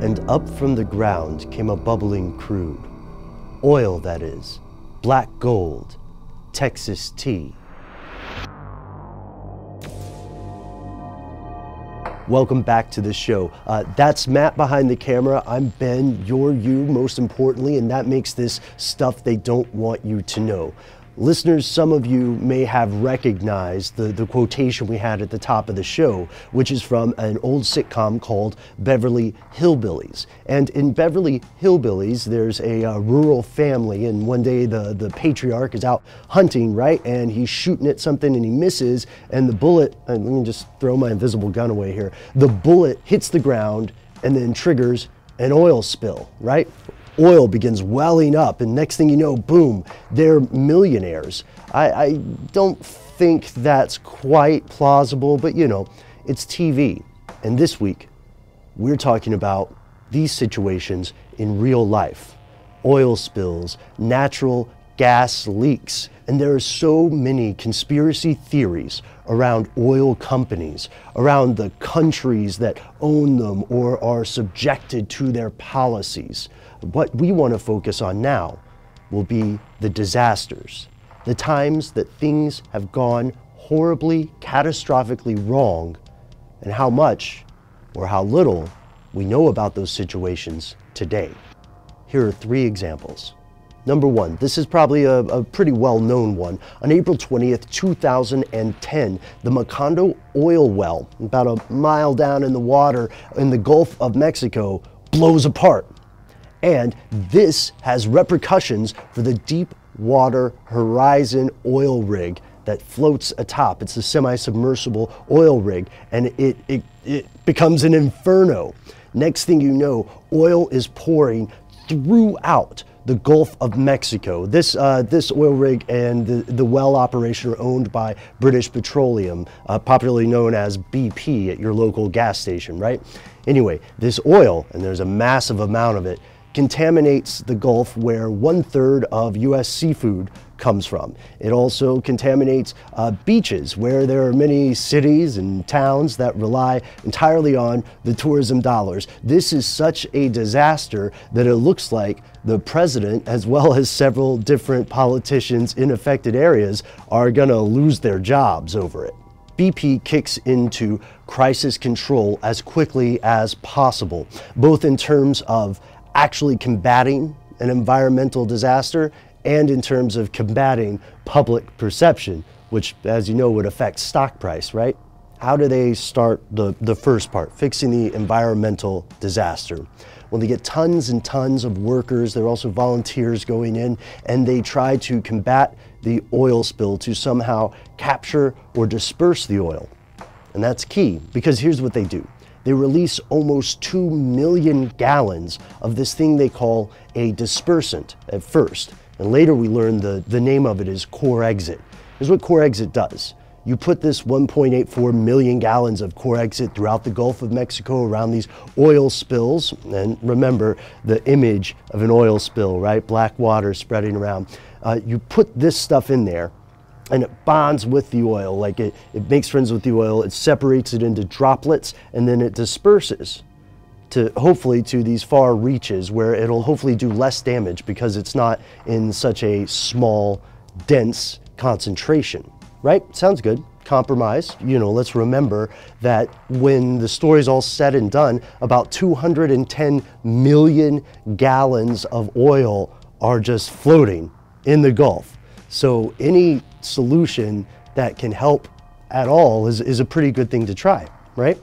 and up from the ground came a bubbling crude. Oil, that is, black gold, Texas tea. Welcome back to the show. That's Matt behind the camera. I'm Ben, you're you, most importantly, and that makes this stuff they don't want you to know. Listeners, some of you may have recognized the quotation we had at the top of the show, which is from an old sitcom called Beverly Hillbillies. And in Beverly Hillbillies, there's a rural family, and one day the patriarch is out hunting, right? And he's shooting at something and he misses, and the bullet, and let me just throw my invisible gun away here. The bullet hits the ground and then triggers an oil spill, right? Oil begins welling up, and next thing you know, boom, they're millionaires. I don't think that's quite plausible, but you know, it's TV. And this week, we're talking about these situations in real life. Oil spills, natural gas leaks, and there are so many conspiracy theories around oil companies, around the countries that own them or are subjected to their policies. What we want to focus on now will be the disasters, the times that things have gone horribly, catastrophically wrong, and how much or how little we know about those situations today. Here are 3 examples. Number 1, this is probably a pretty well-known one. On April 20th, 2010, the Macondo oil well, about a mile down in the water in the Gulf of Mexico, blows apart. And this has repercussions for the Deepwater Horizon oil rig that floats atop. It's a semi-submersible oil rig, and it becomes an inferno. Next thing you know, oil is pouring throughout the Gulf of Mexico. This oil rig and the well operation are owned by British Petroleum, popularly known as BP at your local gas station, right? Anyway, this oil, and there's a massive amount of it, contaminates the Gulf where 1/3 of US seafood comes from. It also contaminates beaches where there are many cities and towns that rely entirely on the tourism dollars. This is such a disaster that it looks like the president, as well as several different politicians in affected areas, are gonna lose their jobs over it. BP kicks into crisis control as quickly as possible, both in terms of actually combating an environmental disaster and in terms of combating public perception, which, as you know, would affect stock price, right? How do they start the first part, fixing the environmental disaster? Well, they get tons and tons of workers. There are also volunteers going in, and they try to combat the oil spill to somehow capture or disperse the oil. And that's key, because here's what they do. They release almost 2 million gallons of this thing they call a dispersant at first. And later we learn the name of it is Corexit. Here's what Corexit does. You put this 1.84 million gallons of Corexit throughout the Gulf of Mexico around these oil spills. And remember the image of an oil spill, right? Black water spreading around. You put this stuff in there, and it bonds with the oil, like it makes friends with the oil, it separates it into droplets, and then it disperses to hopefully to these far reaches where it'll hopefully do less damage because it's not in such a small, dense concentration, right? Sounds good. Compromise. You know, let's remember that when the story's all said and done, about 210 million gallons of oil are just floating in the Gulf. So any solution that can help at all is a pretty good thing to try, right?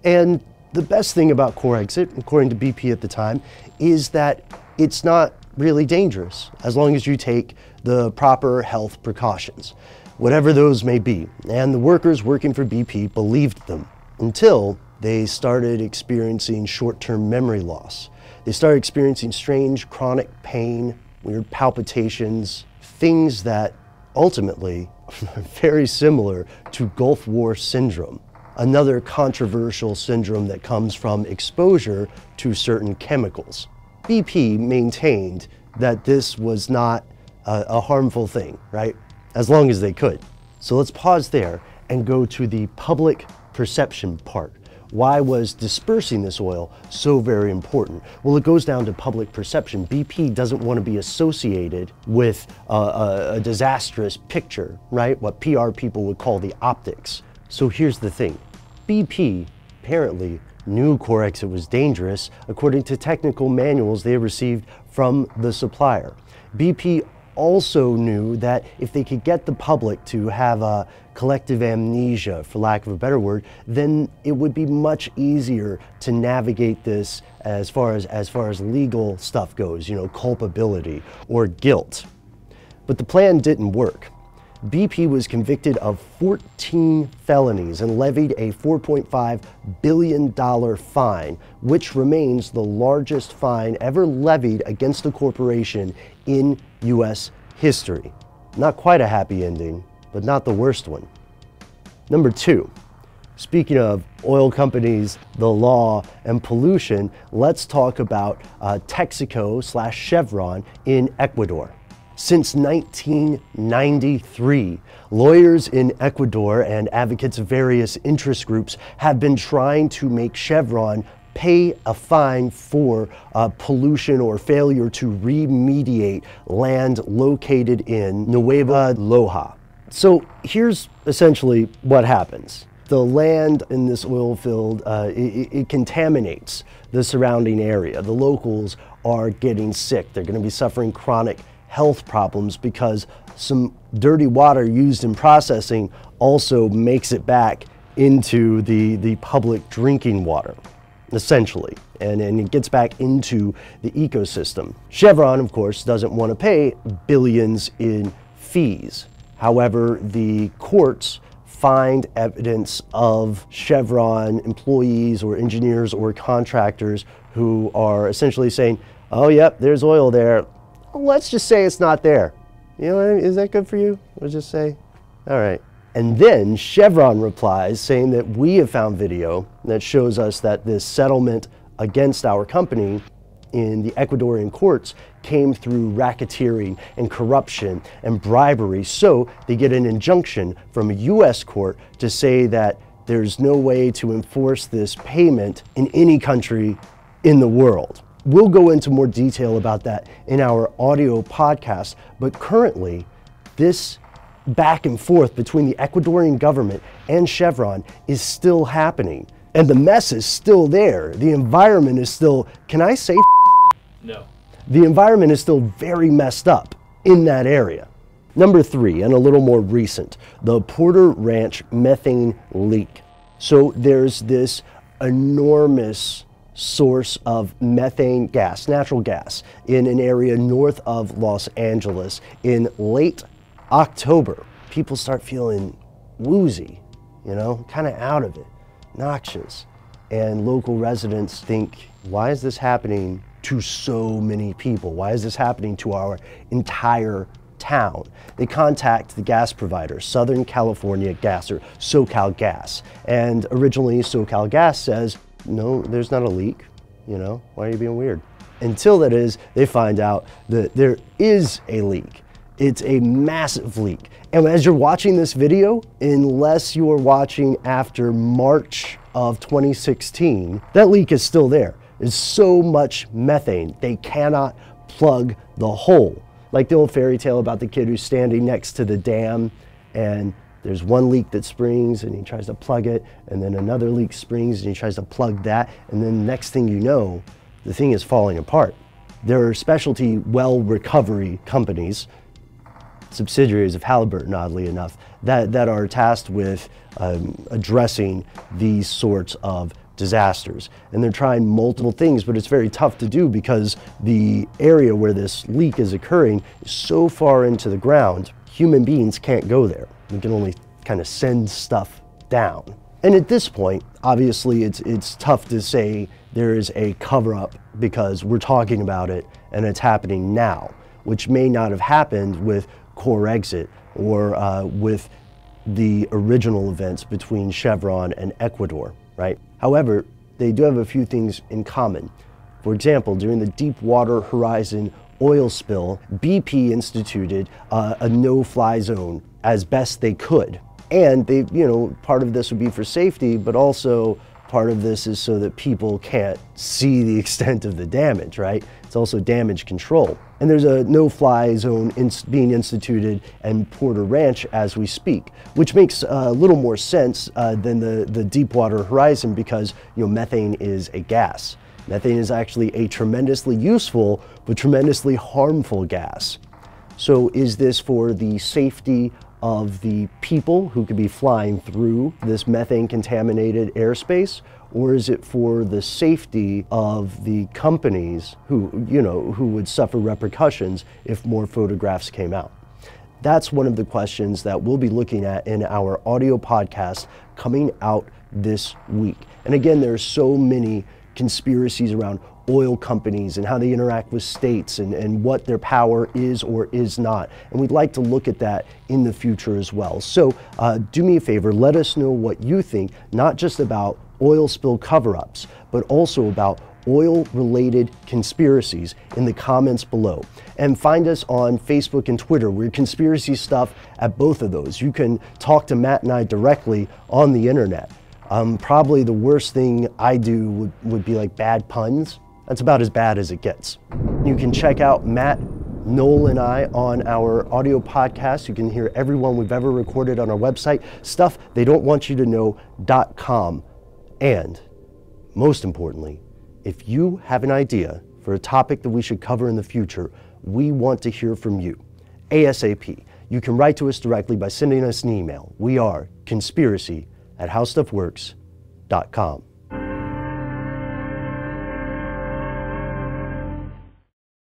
And the best thing about Corexit, according to BP at the time, is that it's not really dangerous as long as you take the proper health precautions, whatever those may be. And the workers working for BP believed them until they started experiencing short-term memory loss. They started experiencing strange chronic pain, weird palpitations, things that ultimately are very similar to Gulf War syndrome, another controversial syndrome that comes from exposure to certain chemicals. BP maintained that this was not a harmful thing, right? As long as they could. So let's pause there and go to the public perception part. Why was dispersing this oil so very important? Well, it goes down to public perception. BP doesn't want to be associated with a disastrous picture, right? What PR people would call the optics. So here's the thing. BP apparently knew Corexit was dangerous according to technical manuals they received from the supplier. BP also knew that if they could get the public to have a collective amnesia, for lack of a better word, then it would be much easier to navigate this as far as legal stuff goes, you know, culpability or guilt. But the plan didn't work. BP was convicted of 14 felonies and levied a $4.5 billion fine, which remains the largest fine ever levied against a corporation in U.S. history. Not quite a happy ending, but not the worst one. Number 2, speaking of oil companies, the law, and pollution, let's talk about Texaco/Chevron in Ecuador. Since 1993, lawyers in Ecuador and advocates of various interest groups have been trying to make Chevron pay a fine for pollution or failure to remediate land located in Nueva Loja. So here's essentially what happens. The land in this oil field, it contaminates the surrounding area. The locals are getting sick. They're going to be suffering chronic health problems because some dirty water used in processing also makes it back into the public drinking water, essentially, and it gets back into the ecosystem. Chevron, of course, doesn't want to pay billions in fees. However, the courts find evidence of Chevron employees or engineers or contractors who are essentially saying, oh, yep, there's oil there. Let's just say it's not there. You know, is that good for you? We'll just say, all right. And then Chevron replies saying that we have found video that shows us that this settlement against our company in the Ecuadorian courts came through racketeering and corruption and bribery. So they get an injunction from a US court to say that there's no way to enforce this payment in any country in the world. We'll go into more detail about that in our audio podcast, but currently this back and forth between the Ecuadorian government and Chevron is still happening. And the mess is still there. The environment is still, can I say no? The environment is still very messed up in that area. Number 3, and a little more recent, the Porter Ranch methane leak. So there's this enormous source of methane gas, natural gas, in an area north of Los Angeles. In late October, people start feeling woozy, you know, kind of out of it, noxious. And local residents think, why is this happening to so many people? Why is this happening to our entire town? They contact the gas provider, Southern California Gas, or SoCal Gas. And originally SoCal Gas says, no, there's not a leak, you know, why are you being weird? Until that is, they find out that there is a leak. It's a massive leak. And as you're watching this video, unless you're watching after March of 2016, that leak is still there. There's so much methane, they cannot plug the hole. Like the old fairy tale about the kid who's standing next to the dam and there's one leak that springs and he tries to plug it, and then another leak springs and he tries to plug that, and then next thing you know, the thing is falling apart. There are specialty well recovery companies, subsidiaries of Halliburton, oddly enough, that are tasked with addressing these sorts of disasters. And they're trying multiple things, but it's very tough to do because the area where this leak is occurring is so far into the ground, human beings can't go there. We can only kind of send stuff down. And at this point, obviously it's tough to say there is a cover-up because we're talking about it and it's happening now, which may not have happened with Corexit or with the original events between Chevron and Ecuador, right? However, they do have a few things in common. For example, during the Deepwater Horizon oil spill, BP instituted a no-fly zone as best they could. And they, you know, part of this would be for safety, but also Part of this is so that people can't see the extent of the damage, right? It's also damage control. And there's a no-fly zone being instituted in Porter Ranch as we speak, which makes a little more sense than the Deepwater Horizon, because methane is a gas. Methane is actually a tremendously useful but tremendously harmful gas. So is this for the safety of the people who could be flying through this methane contaminated airspace, or is it for the safety of the companies who would suffer repercussions if more photographs came out? That's one of the questions that we'll be looking at in our audio podcast coming out this week. And again, there are so many conspiracies around oil companies and how they interact with states and what their power is or is not. And we'd like to look at that in the future as well. So do me a favor, let us know what you think, not just about oil spill cover-ups, but also about oil-related conspiracies in the comments below. And find us on Facebook and Twitter. We're conspiracy stuff at both of those. You can talk to Matt and I directly on the internet. Probably the worst thing I do would be like bad puns. That's about as bad as it gets. You can check out Matt, Noel, and I on our audio podcast. You can hear everyone we've ever recorded on our website, stufftheydon'twantyouto.com. And most importantly, if you have an idea for a topic that we should cover in the future, we want to hear from you ASAP. You can write to us directly by sending us an email. We are conspiracy@howstuffworks.com.